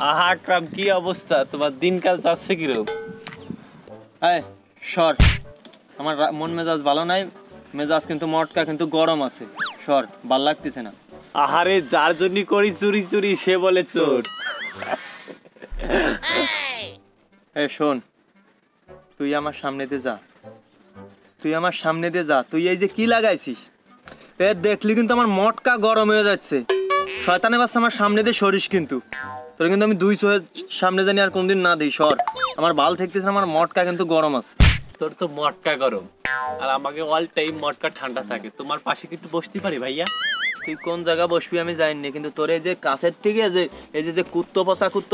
আহা ট্রাম, কি অবস্থা তোমার? দিনকাল যাচ্ছে কিরকম? এই সর, আমার মন মেজাজ ভালো নাই, মেজাজ কিন্তু মটকা, কিন্তু গরম আছে। সর, ভাল লাগতেছে না। আহারে, যার জন্য করি চুরি চুরি সে বলে চোর। এ শোন, তুই আমার সামনে দিয়ে যা, তুই আমার সামনে দিয়ে যা। তুই এই যে কি লাগাইছিস, এ দেখলি কিন্তু আমার মটকা গরম হয়ে যাচ্ছে। শয়তানের বাচ্চা, আমার সামনে দিয়ে সরিস কিন্তু। তোর কিন্তু আমি 200 সামনে জানি আর কোনদিন না দিই। সর, আমার বাল ঠেকতেছে, আমার মটকা কিন্তু গরম আছে। তোর তো মটকা গরম, আর আমাকে অল টাইম মটকা ঠান্ডা থাকে। তোমার পাশে কি একটু বসতে পারি ভাইয়া? তুই কোন জায়গা বসবি আমি জানি, কিন্তু তোর এই যে কাছের থেকে যে এই যে কুত্তো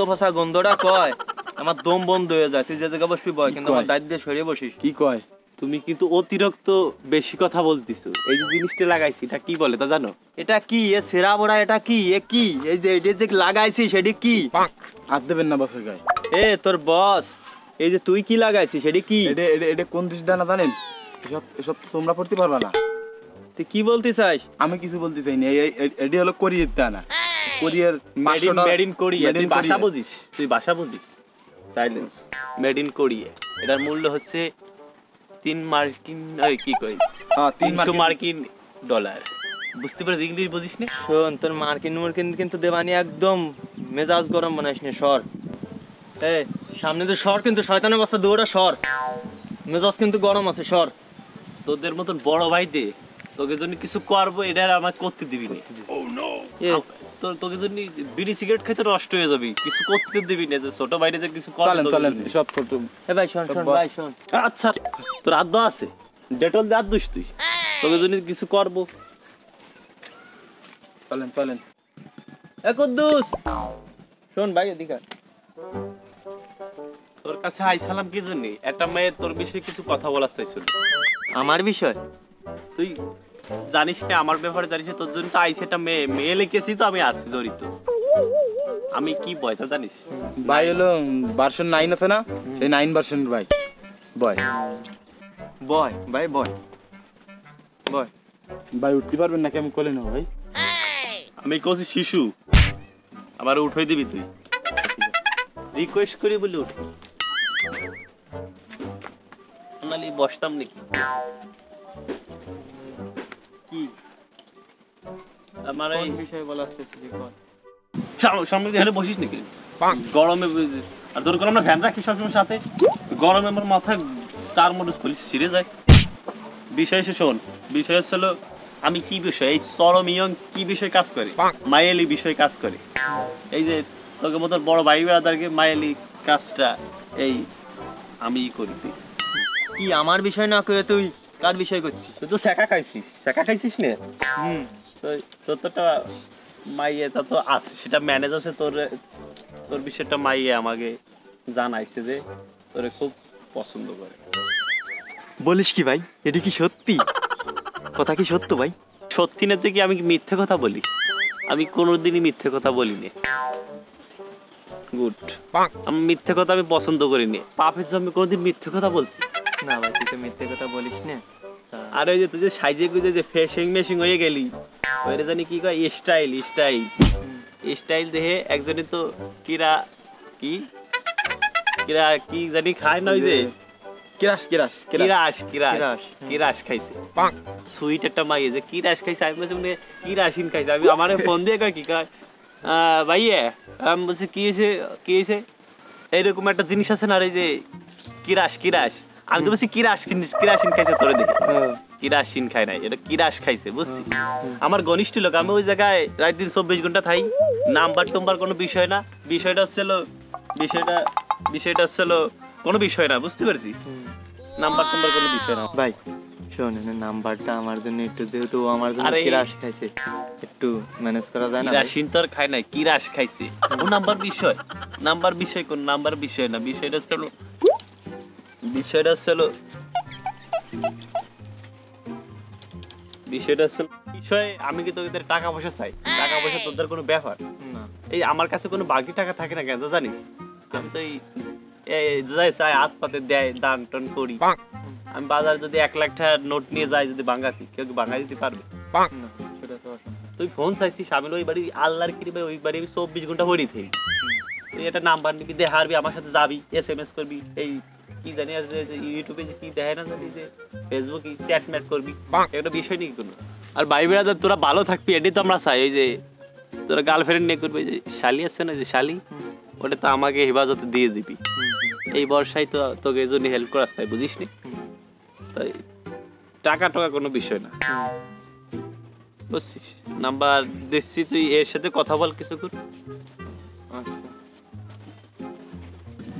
ফসা গন্ধটা কয়, আমার দম বন্ধ হয়ে যায়। তুই যে জায়গা বসবি বয়, কিন্তু আমার দায়িত্ব দিয়ে সরিয়ে বসিস। কি কয়? তুমি কিন্তু অতিরিক্ত বেশি কথা বলতিছো। এই যে জিনিসটা লাগাইছি এটা কি বলে তা জানো? এটা কি? এ সেরা বড়া, এটা কি? এ কি? এই যে এটা যে লাগাইছিস সেটি কি? হাত দেবেন না বসের গায়ে। এ তোর বস, এই যে তুই কি লাগাইছিস সেটি কি? এটা কোন দিশ দানা জানেন? এসব তো তোমরা পড়তে পারবা না। তুই কি বলতে চাস? আমি কিছু বলতে চাই না। এটি হলো কোরিয়ার দানা। কোরিয়ার মেড ইন কোরিয়া। তুই ভাষা বুঝিস? তুই ভাষা বুঝিস? সাইলেন্স। মেড ইন কোরিয়া, এটার মূল্য হচ্ছে 3 মার্কিন, কি কই, 300 মার্কিন ডলার। বুঝতে পারছিস? ইংলিশ বুঝিস না? শোন, তোর মার্কিন কিন্তু দেবানি একদম মেজাজ গরম বানাইস না। সর, এ সামনে তো সর, কিন্তু শয়তানের বাচ্চা দৌড়া সর, মেজাজ কিন্তু গরম আছে। সর। তোদের মতন বড় ভাই দে, তোকে জন্য কিছু করবো, এটা আমাকে করতে দিবি না। তোকে জন্য বিড়ি সিগারেট খাইতে নষ্ট হয়ে যাবি, কিছু করতে দিবি না। যে ছোট ভাইরে যে কিছু চলেন সব ছোট। এ ভাই শোন, ভাই শোন। আচ্ছা, তোর আদ্য আছে, ডেটল দিয়ে আদ দুস তুই, তোকে জন্য কিছু করবো। চলেন। এ কুদ্দুস, শোন ভাই এদিকে। তোর কাছে আইসালাম কি জন্য? একটা মেয়ে তোর বিষয়ে কিছু কথা বলার চাইছিল। আমার বিষয়? তুই জানিস না আমার ব্যাপারে? জানিস না? তোর জন্য তো আইসে একটা মেয়ে লিখেছি, তো আমি আছি জড়িত। আমি কি বয় তা জানিস? ভাই হলো ভার্সন 9 আছে না, সেই 9 ভার্সন ভাই। বয় ভাই উঠতে পারবেন নাকি? আমি কোলে নেব ভাই। আমি কইছি শিশু, আমার উঠাই দিবি তুই? রিকোয়েস্ট করি বলে উঠ, নালি বসতাম নাকি? কি আমার এই বিষয় বলার চেষ্টা কর। সামনে দিয়ে বসিস নাকি? গরমে, আর তোর গরম না ফ্যান রাখি সবসময় সাথে, গরমে আমার মাথায় তার মধ্যে খুলিস ছিঁড়ে যায়। বিষয় এসে শোন, বিষয় হচ্ছিল আমি কি বিষয়, এই চরম ইয়ং কি বিষয় কাজ করে, মায়েলি বিষয় কাজ করে। এই যে তোকে মতো বড় ভাই ব্রাদারকে মায়েলি কাজটা এই আমি করি। তুই কি আমার বিষয় না করে তুই কার বিষয় করছিস? তুই তো শেখা খাইছিস না? তোর তো মাইয়ে তা তো আছে, সেটা ম্যানেজ আছে। তোর বিষয়টা মাইয়ে আমাকে জানাইছে যে তোরে খুব পছন্দ করে। বলিস কি ভাই? এটা কি সত্যি? কথা কি সত্য ভাই? সত্যি না তুই কি আমি মিথ্যে কথা বলি? আমি কোনোদিনই মিথ্যে কথা বলিনি। গুড। আমি মিথ্যে কথা আমি পছন্দ করিনি। পাপের জন্য কোনোদিন মিথ্যে কথা বলছি না ভাই, তুই তো মিথ্যে কথা বলিস না। আর ওই যে তুই যে সাইজে গুজে যে ফেশিং মেশিং হয়ে গেলি, ওইটা জানি কি কয়, স্টাইল দেখে একজনে তো কিরা কি জানি খায় না, ওই যে কিরাস খাইছে। সুইট একটা মাইয়ে যে কিরাস খাইছে, আমি বলছি মানে কিরাসিন খাইছে। আমি আমার ফোন দিয়ে কয় কি কয়, ভাইয়া আমি বলছি কি হয়েছে এইরকম একটা জিনিস আছে না, এই যে কিরাস। আমি তো বলছি কিরাসিন খাইছে, তোরে দেখে কিরাসিন খাই নাই, এটা কিরাস খাইছে, বুঝছি। আমার ঘনিষ্ঠ লোক, আমি ওই জায়গায় রাত দিন 24 ঘন্টা থাই। নাম্বার কোনো বিষয় না, বিষয়টা হচ্ছিল কোনো বিষয় না, বুঝতে পারছিস? নাম্বার কোনো বিষয় না ভাই। শোন, নাম্বারটা আমার জন্য একটু, যেহেতু আমার জন্য কিরাস খাইছে, একটু ম্যানেজ করা যায় না? কিরাসিন তোর খাই নাই, কিরাস খাইছে। ও নাম্বার বিষয় কোন নাম্বার বিষয় না, বিষয়টা হচ্ছিল বিষয় আমি কি তোদের টাকা পয়সা চাই? টাকা পয়সা তোদের কোনো ব্যাপার না। এই আমার কাছে কোনো বাকি টাকা থাকে না কেন জানিস? আমি তো যাই চাই হাত পাতে দেয়, দান টান করি। আমি বাজারে যদি 1 লাখ টাকার নোট নিয়ে যাই, যদি ভাঙাতি, কেউ কি ভাঙা দিতে পারবে? না, সেটা তো অসম্ভব। তুই ফোন চাইছিস আমি ওই বাড়ি আল্লাহর কি ভাই ওই বাড়ি আমি 24 ঘন্টা হরি থাকি তুই একটা নাম্বার নিবি দে হারবি আমার সাথে যাবি SMS করবি এই কি জানি আর যে ইউটিউবে যে কি দেখায় না জানি যে ফেসবুকে চ্যাট ম্যাট করবি একটা বিষয় নেই কোনো আর ভাই বেড়াদার তোরা ভালো থাকবি এটাই তো আমরা চাই ওই যে তোরা গার্লফ্রেন্ড নিয়ে করবি যে শালি আছে না যে শালি ওটা তো আমাকে হেফাজতে দিয়ে দিবি এই বর্ষায় তো তোকে এই জন্য হেল্প করাস তাই বুঝিস নি তাই টাকা টাকা কোনো বিষয় না বুঝছিস নাম্বার দিচ্ছি তুই এর সাথে কথা বল কিছু কর আচ্ছা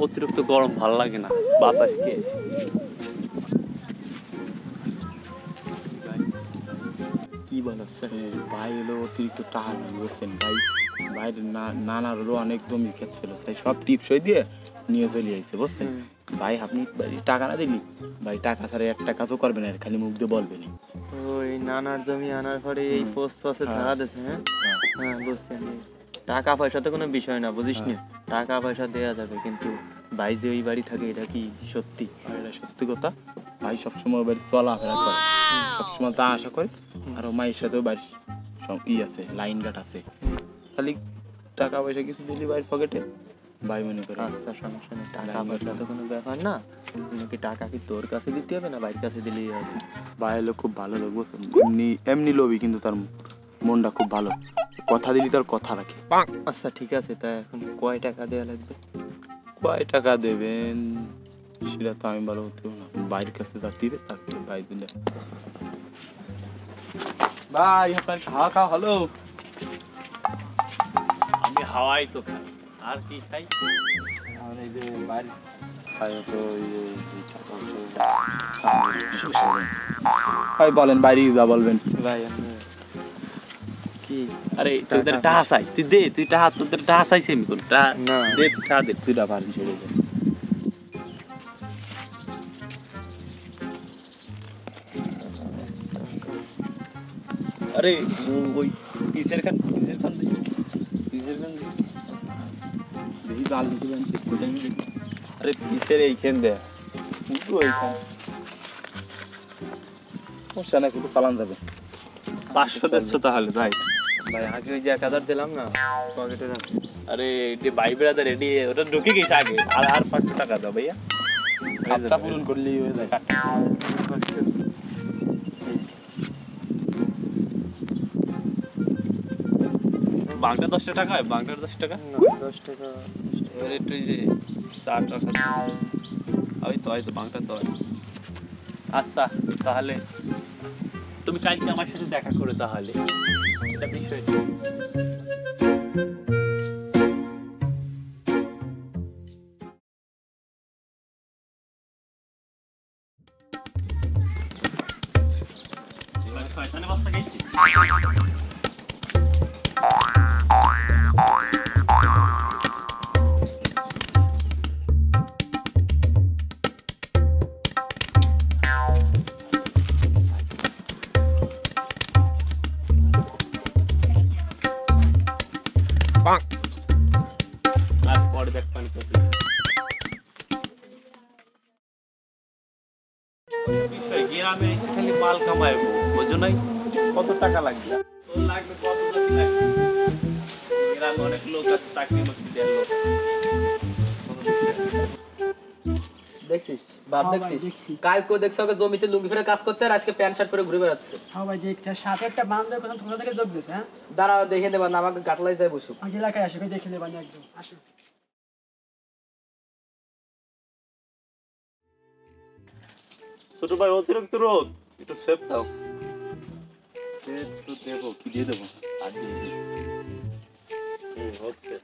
অতিরিক্ত গরম ভালো লাগে না বাতাস খেয়ে কি বলো ভাই হলো অতিরিক্ত টাকা বলছেন ভাই ভাইয়ের নানার হলো অনেক জমি ক্ষেত ছিল তাই সব টিপসই দিয়ে নিয়ে চলে আসছে বুঝছেন ভাই আপনি টাকা না দিলি ভাই টাকা ছাড়া একটা কাজও করবেন আর খালি মুখ দিয়ে বলবেন ওই নানার জমি আনার পরে এই পোস্ট পাশে থাকা দিয়েছে হ্যাঁ হ্যাঁ বুঝছি টাকা পয়সা তো কোনো বিষয় না বুঝিস নি টাকা পয়সা দেওয়া যাবে কিন্তু ভাই যে ওই বাড়ি থাকে এটা কি সত্যি এটা সত্যি কথা ভাই সবসময় বাড়ি চলাফেরা করে সবসময় যা আশা করে আর মায়ের সাথেও বাড়ির আছে লাইন গাট আছে খালি টাকা পয়সা কিছু দিলি বাড়ির পকেটে ভাই মনে করে আচ্ছা সমস্যা নেই টাকা পয়সা তো কোনো ব্যাপার না নাকি টাকা কি তোর কাছে দিতে হবে না বাড়ির কাছে দিলেই হবে ভাই হলো খুব ভালো লোক বুঝছেন এমনি লোভী কিন্তু তার মনটা খুব ভালো কথা দিলি তার কথা রাখে আচ্ছা ঠিক আছে তা এখন কয় টাকা দেওয়া লাগবে কয় টাকা দেবেন সেটা তো আমি ভালো হতেও না বাইরের কাছে যা দিবে তারপরে ভাই দিলে ভাই আপনার খাওয়া খাওয়া হলো আমি হাওয়াই তো খাই আর কি খাই আমার এই যে বাইরে খাই তো ভাই বলেন বাইরে যা বলবেন ভাই কি আরে তোদের টাকা চাই তুই দে তুই টাকা তোদের টাকা চাইছি আমি কোন টাকা না দে তুই টাকা দে তুই বাড়ি ছেড়ে দে আরে ওই পিসের খান দেখি জাল দিবেন আরে পিসের এইখান দে ওইখান সমস্যা না কিন্তু পালান যাবে 500-150 তাহলে ভাই ভাই আগে ওই যে 1000 দিলাম না পকেটে রাখি আরে এটি ভাই ব্রাদার রেডি ওটা ঢুকে গেছে আগে আর 500 টাকা দাও ভাইয়া খাপটা পূরণ করলেই হয়ে যায় বাংটা 10 টাকা হয় বাংটার 10 টাকা না 10 টাকা এবার একটু যে 60 টাকা হয়তো বাংটা তো আচ্ছা তাহলে তুমি কালকে আমার সাথে দেখা করে তাহলে এটা বিষয় শয়তানে বাচ্চা খাইছি আর পরে দেখ পানি করতে বিষয় গ্রামে এসে খালি মাল কামাইবো বুঝো নাই কত টাকা লাগবে তোর লাগবে কত টাকা লাগবে গ্রামে অনেক লোক আছে চাকরি বাকরি দেওয়ার লোক দেখছিস বাপ দেখছিস কালকে দেখছো ওকে জমিতে লুঙ্গি পরে কাজ করতে আর আজকে প্যান্ট শার্ট পরে ঘুরে বেড়াচ্ছে হ্যাঁ ভাই দেখছি আর সাথে একটা বান্ধব কোথা থেকে যোগ দিয়েছে হ্যাঁ দাঁড়াও দেখে নেবা না আমাকে গাটলাই যায় বসুক আমার এলাকায় আসে ভাই দেখে নেবানি একদম আসো ছোট ভাই অতিরিক্ত রোদ একটু সেফ দাও তো দেবো কি দিয়ে দেবো আর দিয়ে দেবো হচ্ছে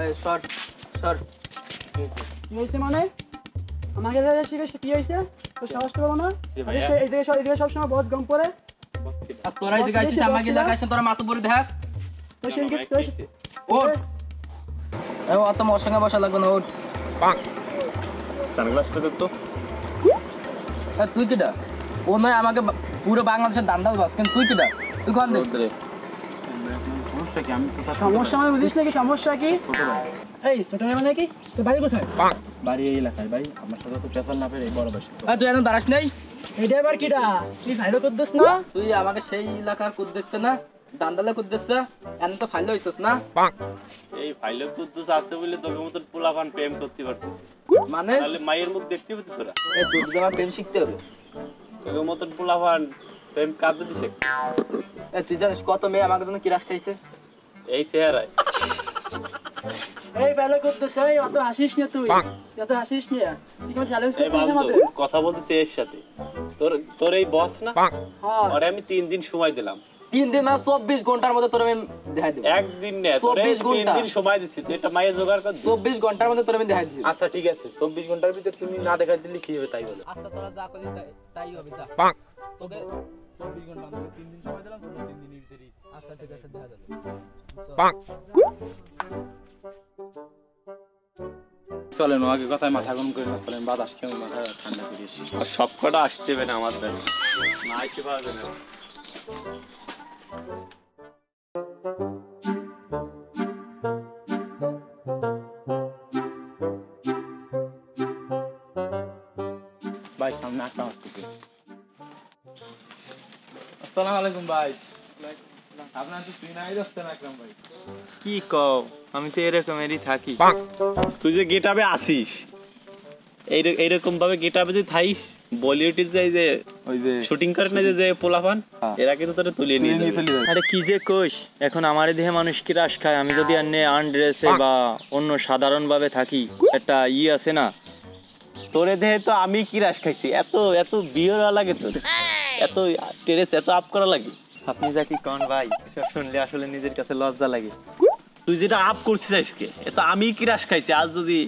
এই শর্ট শর্ট কি হয়েছে মানে আমাকে শিখে কি হয়েছে তো সাহস করবো না এই জায়গায় সবসময় বহুত গম পড়ে আর তোরা এদিকে আসিস আমাকে এলাকায় আসেন তোরা মাথা পরে দেখাস তো সে ওঠ এই অত মোর সঙ্গে বসা লাগবে না ওঠ সানগ্লাসটা দে তো তুই কিটা ও নয় আমাকে পুরো বাংলাদেশের দান্দাল বাস কিন্তু তুই কিটা তুই কোন দেশ সমস্যা কি আমি তো তার সমস্যা মানে বুঝিস নাকি সমস্যা কি ছোট ভাই এই ছোট মেয়ে মানে কি তোর বাড়ি কোথায় বাড়ি এই এলাকায় ভাই আমার সাথে তো পেশার না পেরে বড় বাসি তুই একদম দাঁড়াস নেই এইটা এবার কিটা তুই ভাইরো করছিস না? তুই আমাকে সেই এলাকার কুদ দিচ্ছে না, দান্দালে কুদ দিচ্ছে, এন তো ফাইল হইছস না? এই ফাইলে কুদ্দুস আছে বলে তোর মতন পোলাপান প্রেম করতে পারতেছে, মানে তাহলে মায়ের মুখ দেখতে পেতে তোরা? এই তোর জামা প্রেম শিখতে হবে। তোর মতন পোলাপান প্রেম কাঁদতে দিছে এই তুই জানিস কত মেয়ে আমার জন্য কিরাস খাইছে? এই চেহারায়? এই ভাইরো করছিস, এই অত হাসিস না তুই, এত হাসিস না। তুই কেমন চ্যালেঞ্জ এই করছিস বান্ধব, আমাদের? কথা বলতেছে এর সাথে। তোর এই বস না, হ্যাঁ ওরে আমি 3 দিন সময় দিলাম। 3 দিন মানে 24 ঘন্টার মধ্যে তোর আমি দেখাই দেব। একদিন না, তোরে 24 3 ঘন্টা। দিন সময় দিছি, তুই একটা মায়ের জোগাড় কর। 24 ঘন্টার মধ্যে তোর আমি দেখাই দিছি। আচ্ছা ঠিক আছে, 24 ঘন্টার ভিতর তুমি না দেখাই দিলে কি হবে তাই বলো। আচ্ছা তোরা যা করলি তাই হবে, যা। তোকে 24 ঘন্টা আমরা 3 দিন সময় দিলাম, তোমরা 3 দিনের ভিতরেই। আচ্ছা ঠিক আছে, দেখা যাবে। চলেন আগে কথায় মাথা গরম করে না, চলেন বাতাস খেয়ে মাথা ঠান্ডা করে এসি। আর সব কটা আসতে হবে না আমার দ্বারা, না আসতে পারবে না। ভাই সামনে আকরাম আসতেছে। আসসালামু আলাইকুম ভাই। আপনার তো চিনাই যাচ্ছে না আকরাম ভাই। কি কও, আমি তো এরকমেরই থাকি। তুই যে গেটাবে আসিস, এইরকম ভাবে গেটাবে যে থাইস, বলিউডে যে ওই যে শুটিং করে না যে পোলাপান, এরা কিন্তু তোরা তুলে নিয়ে যাবে। চলে যায়। আরে কি যে কইস, এখন আমারে দেহে মানুষ কি রাস খায়? আমি যদি এনে আনড্রেসে বা অন্য সাধারণ ভাবে থাকি, একটা আছে না? তোরে দেহে তো আমি কি রাস খাইছি, এত এত বিয়েরা লাগে তোর, এত টেরেস এত আপ করা লাগে। আপনি যা কি কন ভাই, সব শুনলে আসলে নিজের কাছে লজ্জা লাগে। তুই যেটা আপ করছিস আজকে, এত আমি কি রাস খাইছি। আজ যদি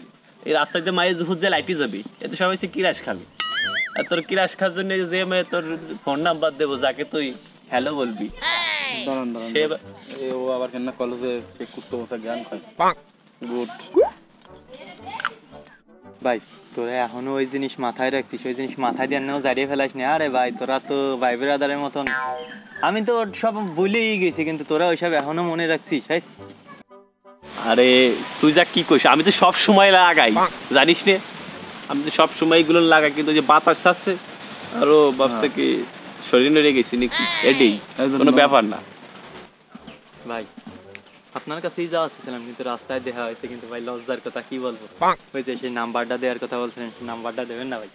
এই রাস্তাতে মায়ের জুহুর যে লাইটে যাবি, এত সবাই কি রাস খাবি। আর তোর কি রাস খাওয়ার জন্য যে মেয়ে তোর ফোন নাম্বার দেবো, যাকে তুই হ্যালো বলবি, দাঁড়ান দাঁড়ান, সে ও আবার কেন কলেজে সে কুত্তো বসা জ্ঞান খায়। গুড। ভাই তোরা এখনো ওই জিনিস মাথায় রাখছিস, ওই জিনিস মাথায় দিয়ে নেও জারিয়ে ফেলাস না। আরে ভাই তোরা তো ভাই ব্রাদারের মতন, আমি তো সব ভুলেই গেছি, কিন্তু তোরা ওইসব এখনো মনে রাখছিস। হ্যাঁ আরে তুই যা কি কইস, আমি তো সব সময় লাগাই, জানিস নে, আমি তো সব সময় এগুলো লাগাই, কিন্তু যে বাতাস আসছে আরো ভাবছে কি শরীর নড়ে গেছি নাকি, এটাই কোনো ব্যাপার না। ভাই আপনার কাছেই যাওয়া ছিলাম, কিন্তু রাস্তায় দেখা হয়েছে, কিন্তু ভাই লজ্জার কথা কি বলবো। ওই যে সেই নাম্বারটা দেওয়ার কথা বলছিলেন, নাম্বারটা দেবেন না ভাই?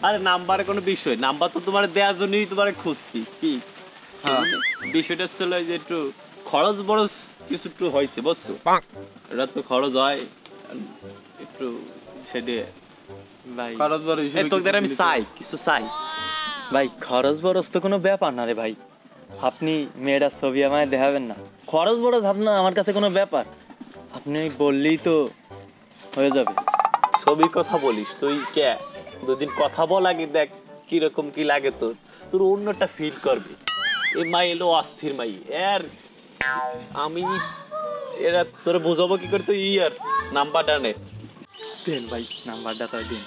আরে নাম্বারে কোনো বিষয়, নাম্বার তো তোমার দেওয়ার জন্যই তোমার খুঁজছি। কি বিষয়টা ছিল যে একটু খরচ বরচ কিছু একটু হয়েছে, বুঝছো? এটা তো খরচ হয় একটু, সেটা ভাই খরচ বড় হিসেবে তোদের আমি চাই, কিছু চাই। ভাই খরচ বরচ তো কোনো ব্যাপার না রে ভাই, আপনি মেয়েটার ছবি আমায় দেখাবেন না। খরচ বরচ আপনার আমার কাছে কোনো ব্যাপার, আপনি বললেই তো হয়ে যাবে। ছবির কথা বলিস তুই, কে দুদিন কথা বল আগে, দেখ কিরকম কি লাগে তোর, তোর অন্যটা ফিল করবি। এই মাই এলো অস্থির মাই, এর আমি এরা তোর বুঝাবো কি করে, তুই ইয়ার নাম্বারটা নে। দেন ভাই নাম্বারটা তাই দিন।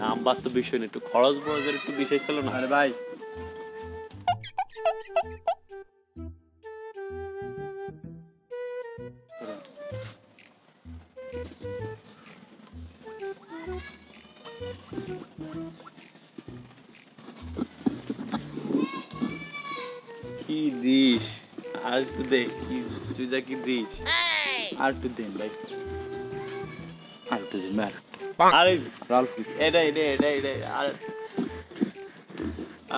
নাম্বার তো বিষয় না, একটু খরচ বরচের একটু বিষয় ছিল না। আরে ভাই কি দিস আর একটু দে, কি তুই যা কি দিস আর একটু দেন ভাই, আর একটু দেন ভাই, আরে রালফ এটা এটা এটা এটা আর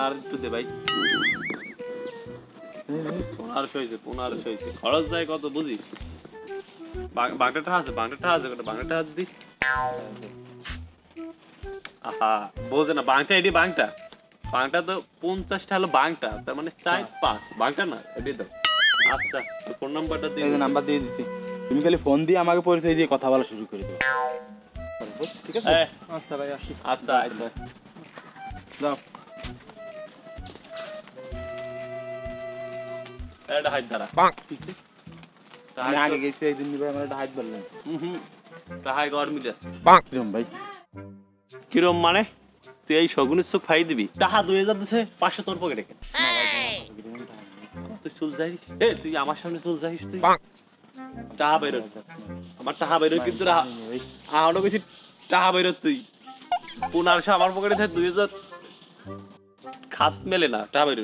আর একটু দে ভাই। 1500 হয়েছে, 1500 হয়েছে, খরচ যায় কত বুঝিস? বাংলাটা আছে, বাংলাটা আছে, বাংলাটা হাত দি। আহা বোঝে না, বাংটা এটি বাংটা, বাংটা তো 50টা হলো বাংটা, তার মানে 4-5 বাংটা না, এটি দাও। আচ্ছা ফোন নাম্বারটা দিয়ে এই যে নাম্বার দিয়ে দিছি, তুমি খালি ফোন দিয়ে আমাকে পরিচয় দিয়ে কথা বলা শুরু করে দিও, ঠিক আছে? আচ্ছা ভাই আসি। আচ্ছা আচ্ছা যাও। এটা হাত দ্বারা আমি আগে গেছি এই জন্য ভাই আমার একটা হাইট বললেন। তাহাই গরমিল আছে। কিরম ভাই? কিরম মানে তুই এই শগুনের চোখ ফাই দিবি, টাহা 2000 দিছে, 500 তোর পকেটে কেন? তুই চুল যাইস, এ তুই আমার সামনে চুল যাইস, তুই টাহা বাইর, আমার টাহা বাইর, কিন্তু আহনো গেছি টাহা বাইর, তুই 1500 আমার পকেটে থাকে, 2000 খাত মেলে না টাকা বাইরে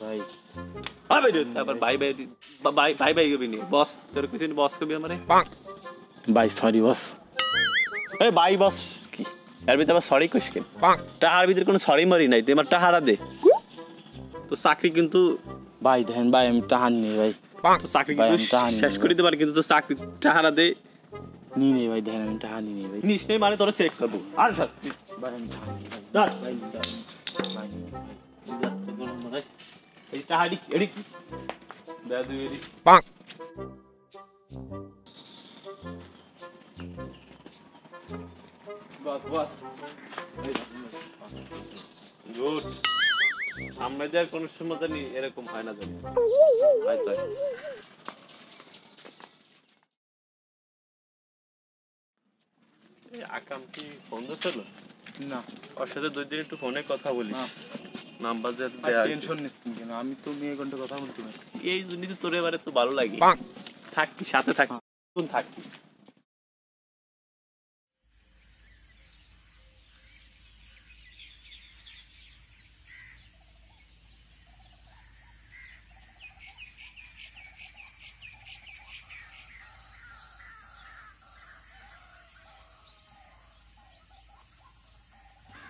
ভাই বাইরে তারপর ভাই ভাই ভাই ভাই ভাই কবি নি বস তোর কিছু বস কবি আমারে ভাই সরি বস এই ভাই বস কি এর ভিতরে আবার সরি কইস কেন টাকার ভিতরে কোনো সরি মারি নাই তুই আমার টাকাটা দে তো চাকরি কিন্তু ভাই দেখেন ভাই আমি টাকা নিই ভাই তো চাকরি ভাই, কিন্তু আমি টাকা নিই শেষ না। করে দিতে পারি কিন্তু তো চাকরি টাকাটা দে নিই নেই ভাই দেখেন আমি টাকা নিই নেই ভাই নিস নেই মানে তোরা চেক করবো আর স্যার ভাই আমি টাকা নিই ভাই ধর ভাই ভাই এই টাকাটি এডি কি দেয়া দুই এডি বস বস গুড আমাদের কোন সময় জানি এরকম হয় না জানি হয়তো এই আকাম কি ফোন দিছিল না ওর সাথে দুই দিন একটু ফোনে কথা বলিস না। নাম্বার যে ভাই দেয়া আছে। টেনশন নিচ্ছেন কেন আমি তো মেয়ে ঘন্টা কথা বলতে পারি এই জন্যই তো তোর এবারে তো ভালো লাগে থাকি সাথে থাকি কোন থাকি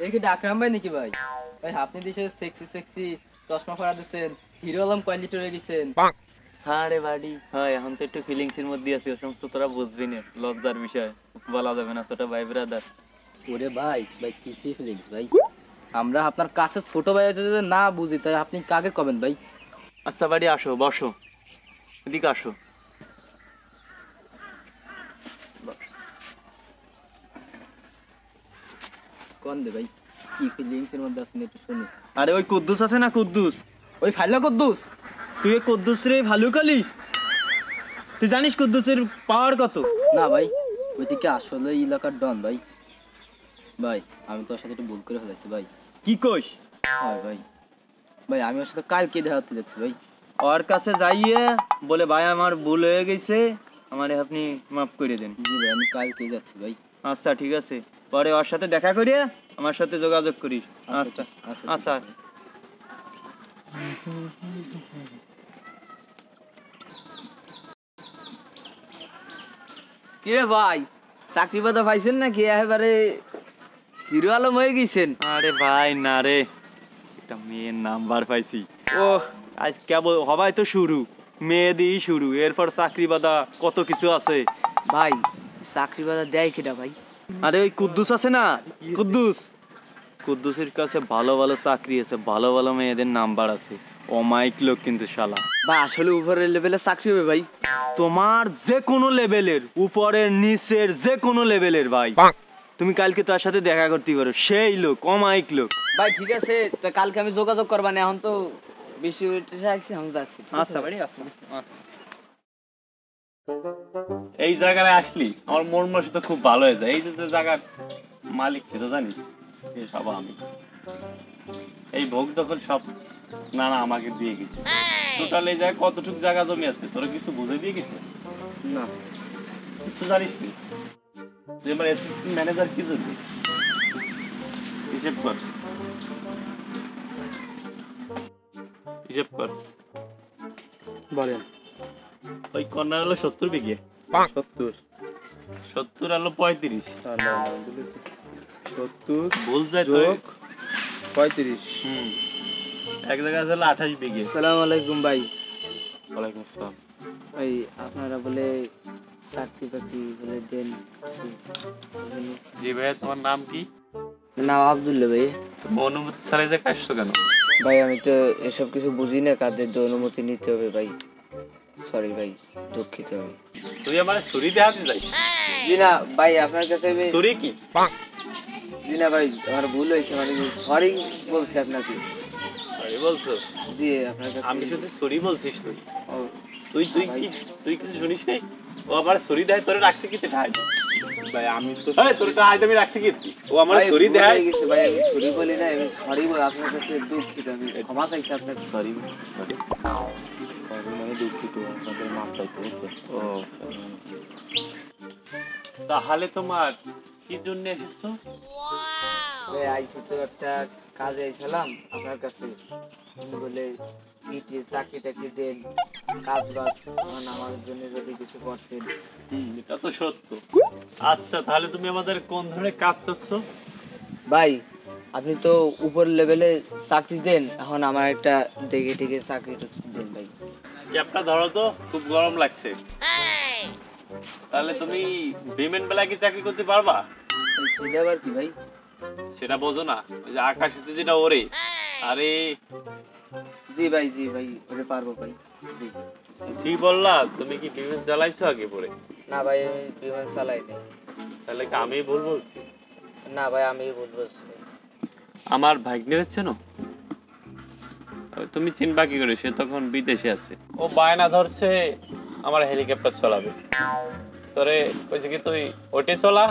এই কি ডাকরাম ভাই নাকি ভাই? ভাই আপনি দিছে সেক্সি সেক্সি চশমা পরা দিছেন, হিরো আলম কোয়ালিটি হয়ে গেছেন। হ্যাঁ রে বাড়ি হয় এখন তো একটু ফিলিংস এর মধ্যে আছি, ও সমস্ত তোরা বুঝবি না, লজ্জার বিষয় বলা যাবে না, ছোট ভাই ব্রাদার। ওরে ভাই, ভাই কিসি ফিলিংস ভাই? আমরা আপনার কাছে ছোট ভাই আছে যদি না বুঝি তাই আপনি কাকে কবেন ভাই? আচ্ছা বাড়ি আসো, বসো, এদিকে আসো। কোন দে ভাই, কি ফিলিংস এর মধ্যে আছেন একটু শুনি। আরে ওই কুদ্দুস আছে না, কুদ্দুস, ওই ফাইলা কদ্দুস? তুই এই কুদ্দুস রে ভালো কালি, তুই জানিস কুদ্দুসের পাওয়ার কত? না ভাই, ওই থেকে আসলে এলাকার ডন ভাই। ভাই আমি তোর সাথে একটু ভুল করে ফেলেছি ভাই। কি কইস? হয় ভাই, ভাই আমি ওর সাথে কালকে দেখা করতে যাচ্ছি ভাই। ওর কাছে যাইয়ে বলে ভাই আমার ভুল হয়ে গেছে, আমারে আপনি মাফ করে দেন। জি ভাই আমি কালকে যাচ্ছি ভাই। আচ্ছা ঠিক আছে, পরে ওর সাথে দেখা করিয়ে আমার সাথে যোগাযোগ করিস। আচ্ছা, আচ্ছা আচ্ছা, আচ্ছা। ঠিক আছে। কিরে ভাই, চাকরি পাতা পাইছেন নাকি একেবারে হিরো আলম হয়ে গেছেন? আরে ভাই না রে, একটা মেয়ের নাম্বার পাইছি। ওহ আজ কেবল হবাই তো শুরু, মেয়ে দিয়েই শুরু, এরপর চাকরি বাদা কত কিছু আছে। ভাই চাকরি পাতা দেয় কিনা ভাই? আরে ওই কুদ্দুস আছে না, কুদ্দুস, কুদ্দুসের কাছে ভালো ভালো চাকরি আছে, ভালো ভালো মেয়েদের নাম্বার আছে, অমায়িক লোক কিন্তু শালা। ভাই আসলে উপরের লেভেলের চাকরি হবে ভাই? তোমার যে কোনো লেভেলের, উপরের নিচের যে কোনো লেভেলের ভাই, তুমি কালকে তার সাথে দেখা করতে পারো, সেই লোক, অমায়িক লোক। ভাই ঠিক আছে, তো কালকে আমি যোগাযোগ করবা না, এখন তো বেশি আইছি, আমি যাচ্ছি। আচ্ছা বাড়ি আচ্ছা আচ্ছা। এই জায়গায় আসলি আমার মন মানসিকতা খুব ভালো হয়ে যায়। এই যে জায়গার মালিক কে তো জানিস, এই সব আমি, এই ভোগ দখল সব নানা আমাকে দিয়ে গেছে। টোটাল এই জায়গায় কতটুকু জায়গা জমি আছে তোরা কিছু বুঝে দিয়ে গেছে না কিছু জানিস নি? তুই আমার অ্যাসিস্ট্যান্ট ম্যানেজার কি জন্য? হিসেব কর, হিসেব কর। বলেন। ওই কন্যা হলো 70 বিঘে, 70 70 হলো 35, 70 ভুল যায় তো। যোগ 35। এক জায়গায় হলো 28 বিঘে। আসসালামু আলাইকুম ভাই। ওয়ালাইকুম আসসালাম। ভাই আপনারা বলে চাকরি বাকরি বলে দেন? জি ভাই, তোমার নাম কি? নাম আব্দুল্লাহ ভাই। অনুমতি ছাড়াই যে কাজছো কেন? ভাই আমি তো এসব কিছু বুঝি না, কাদের তো অনুমতি নিতে হবে ভাই। সরি ভাই, দুঃখিত ভাই। তুই আমার ছুরি দেখাতে যাইস? জি না ভাই, আপনার কাছে ছুরি কি? জি না ভাই, আমার ভুল হয়েছে, মানে সরি বলছি আপনাকে। সরি বলছো? জি আপনার কাছে আমি শুধু ছুরি বলছিস তুই? ও, তুই তুই কি তুই কিছু শুনিস নাই? ও আমার ছুরি দেয় তোরে রাখছে কি ঠাই? ভাই আমি তো এই তোর টা আইতে আমি রাখছি কি? ও আমার ভাই, ছুরি ভুল দেয়। হয়ে গেছে ভাই, আমি সরি বলি না, আমি সরি বল, আপনার কাছে দুঃখিত, আমি ক্ষমা চাইছি আপনার। সরি সরি সরি মানে দুঃখিত, আপনাদের মাফ চাইতে বুঝছেন? ও তাহলে তোমার কি জন্য এসেছো? ভাই আইছি তো একটা কাজে এসেছিলাম আপনার কাছে, উনি বলে ইটি চাকরি টাকরি দেন, কাজ বাজ মানে আমার জন্য যদি কিছু করতেন। এটা তো সত্য। আচ্ছা তাহলে তুমি আমাদের কোন ধরনের কাজ চাচ্ছ? ভাই আপনি তো উপর লেভেলে চাকরি দেন, এখন আমার একটা দেখে টেকে চাকরি দেন ভাই। ক্যাপটা ধরো তো, খুব গরম লাগছে। তাহলে তুমি বিমেন বেলা কি চাকরি করতে পারবা? সেটা আবার কি ভাই? সেটা বোঝো না? ওই যে আকাশেতে যেটা ওরে, আরে জি ভাই ওটা পারবো ভাই। জি জি বললা, তুমি কি বিমেন চালাইছো আগে পরে? না ভাই আমি বিমান চালাই নাই। তাহলে কি আমি ভুল বলছি? না ভাই আমি ভুল বলছি ভাই। আমার ভাগ্নের চেনো? তুমি চিনবা কি করে? সে তখন বিদেশে আছে। ও বায়না ধরছে আমার হেলিকপ্টার চালাবে। তোরে কইছে কি তুই ওটে চলা।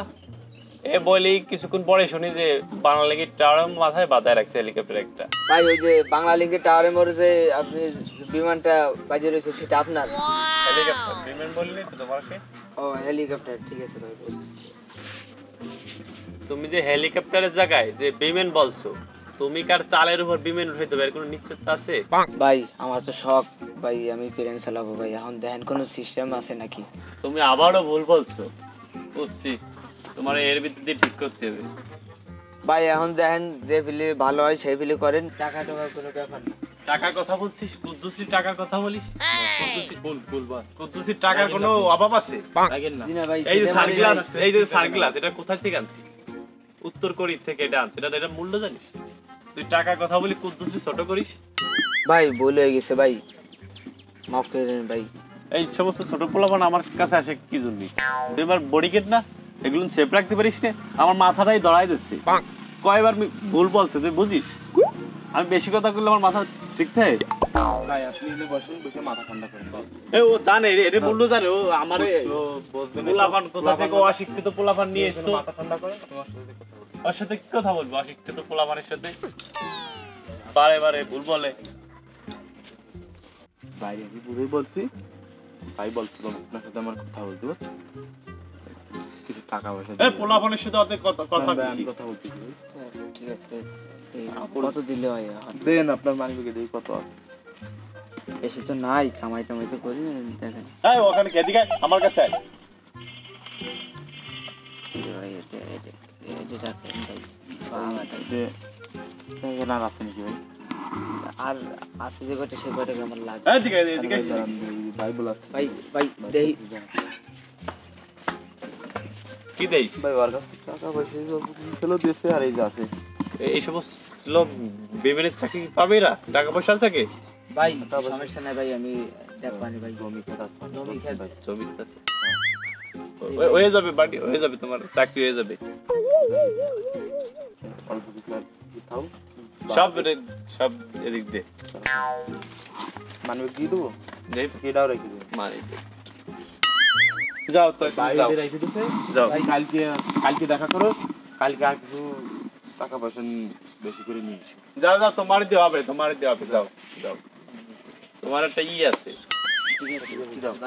এ বলি কিছুক্ষণ পরে শুনি যে বাংলা লিগের টাওয়ার মাথায় বাঁধায় রাখছে হেলিকপ্টার একটা। ভাই ওই যে বাংলা লিঙ্কের টাওয়ারের মোড়ে যে আপনি বিমানটা বাজিয়ে রয়েছে সেটা আপনার? হেলিকপ্টার বিমান বললি তো তোমাকে? ও হেলিকপ্টার, ঠিক আছে ভাই বুঝছি। তুমি যে হেলিকপ্টারের জায়গায় যে বিমান বলছো, তুমি কার চালের উপর বিমান উঠাইতে পারবে? কোনো নিশ্চয়তা আছে? ভাই আমার তো শখ ভাই, আমি প্লেন চালাবো ভাই। এখন দেখেন কোনো সিস্টেম আছে নাকি? তুমি আবারও ভুল বলছো। বুঝছি, তোমার এর ভিত্তিতে ঠিক করতে হবে। ভাই এখন দেখেন যে ফিলে ভালো হয় সেই ফিলে করেন, টাকা টাকার কোনো ব্যাপার না। টাকার কথা বলছিস? কুদ্দুসির টাকার কথা বলিস? কুদ্দুসির টাকার কোনো অভাব আছে? জি না ভাই, এই যে সেটা সানগ্লাস, মানে- এই যে সানগ্লাস, এটা কোথা থেকে আনছি? উত্তর কোরিয়া থেকে এটা আনছি। এটা মূল্য জানিস? তুই টাকার কথা বলি কুদ্দুসি ছোট করিস। ভাই ভুল হয়ে গেছে ভাই, মাফ করে দেন ভাই। এই সমস্ত ছোট পোলাপান আমার কাছে আসে কি জন্য? তুই আমার বডিকেট না, এগুলো সেফ রাখতে পারিস না? আমার মাথাটাই দড়াই দিচ্ছে। কয়বার ভুল বলছে তুই বুঝিস? আমি বেশি কথা বললে আমার মাথা ঠিক থাকে? ভাই আপনি এনে বসেন, বসে মাথা ঠান্ডা করেন। এ ও জানে এটা বললো, জানে ও আমারে পোলাপান কোথা থেকে অশিক্ষিত পোলাপান নিয়ে এসছো। মাথা ঠান্ডা করেন, তোমার সাথে কথা বলবো। ওর সাথে কি কথা বলবো? অশিক্ষিত পোলাপানের সাথে বারে বারে ভুল বলে। ভাই আমি বুঝেই বলছি, ভাই বলছিল আপনার সাথে আমার কথা বলতে, বুঝছেন? কিছু টাকা পয়সা এ পোলাপানের সাথে অত কথা আমি বেশি। কথা বলতেছি ভাই। ঠিক আছে, এই কত দিলে হয়? এখন দেন আপনার মানি ব্যাগে দেখি কত আছে। বেশি তো নাই, কামাই টামাই তো করি না, দেখেন। এই ওখানে এদিকে আমার কাছে আয়। ভাই এটা রাখেন ভাই, বাংলাটাই। যে এখানে আর আছে নাকি ভাই? আর আছে যে কয়টা সে কয়টা আমার লাগে। এদিকে এসে। ভাই বলাচ্ছে ভাই ভাই দেই কি দেইস? ভাই ওর কাছে টাকা পয়সা ছিল দেশে, আর এই যে আছে। এই সমস্ত লোক বিমানের চাকরি পাবে না? টাকা পয়সা আছে কি? ভাই সমস্যা নাই ভাই, আমি দেখবানি ভাই। জমি খেত আছে। জমি খেত ভাই জমি আছে, হয়ে যাবে বাড়ি, হয়ে যাবে, তোমার চাকরি হয়ে যাবে। অল্প কিছু আর থাও, সব এদিক দে মানি ব্যাগ দিয়ে দেবো, যাই এটাও রেখে দেবো। মানে যাও তো যাও রেখে দিতে যাও। ভাই, কালকে দেখা করো, কালকে আর কিছু টাকা পয়সা বেশি করে নিয়ে এসো। যাও যাও, তোমার দেওয়া হবে, তোমার দেওয়া হবে, যাও যাও। তোমার একটা আছে।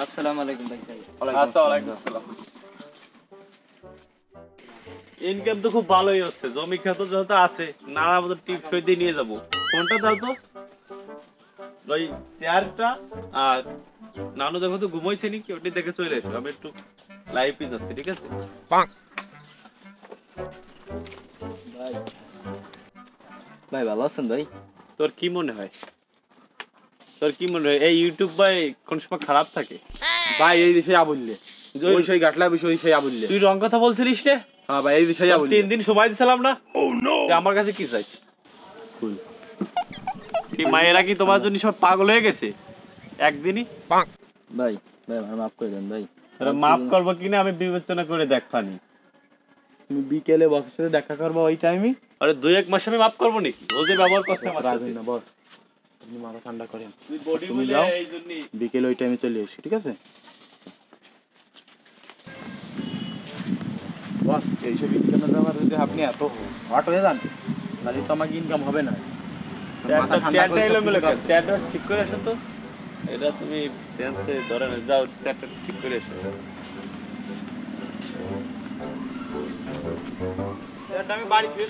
আসসালামু আলাইকুম ভাই। আচ্ছা, ওয়ালাইকুম আসসালাম। ইনকাম তো খুব ভালোই হচ্ছে, জমি খেত যত আছে নানা মতো টিপ সই দিয়ে নিয়ে যাবো। ফোনটা দাও তো, ওই চেয়ারটা। আর নানু দেখো তো ঘুমাইছে নাকি, ওটি দেখে চলে এসো, আমি একটু লাইভে যাচ্ছি, ঠিক আছে? ভাই ভালো আছেন ভাই? তোর কি মনে হয়, এই ইউটিউব ভাই কোন সময় খারাপ থাকে? ভাই এই বিষয়ে আবুললে, ওই সেই গাটলা বিষয় সেই আবুললে। তুই রং কথা বলছিলিস রে? হ্যাঁ ভাই এই বিষয়ে আবুললে। 3 দিন সময় দিছিলাম না? তুই আমার কাছে কি চাইছিস? কি মায়েরা কি তোমার জন্য সব পাগল হয়ে গেছে একদিনই? ভাই ভাই আমার মাফ করে দেন ভাই। মাফ করবো কিনা আমি বিবেচনা করে দেখবানি। তুমি বিকেলে বসের সাথে দেখা করবো ওই টাইমে। আরে 2-1 মাস আমি মাফ করবো নাকি? ও যে ব্যবহার করছে আমার সাথে। না বস, আপনি মাথা ঠান্ডা করেন, তুই বডি তুমি বলে যাও, এই জন্যই। বিকেলে ওই টাইমে চলে এসো, ঠিক আছে? বস এইসব ইনকামের ব্যাপারে যদি আপনি এত হট হয়ে যান তাহলে তো আমাকে ইনকাম হবে না। চ্যাটটা এলোমেলো কর, চ্যাটটা ঠিক করে আসো তো। এটা তুমি সেন্সে ধরে না, যাও চ্যাটটা ঠিক করে এসো। চ্যাটটা আমি বাড়ি ফির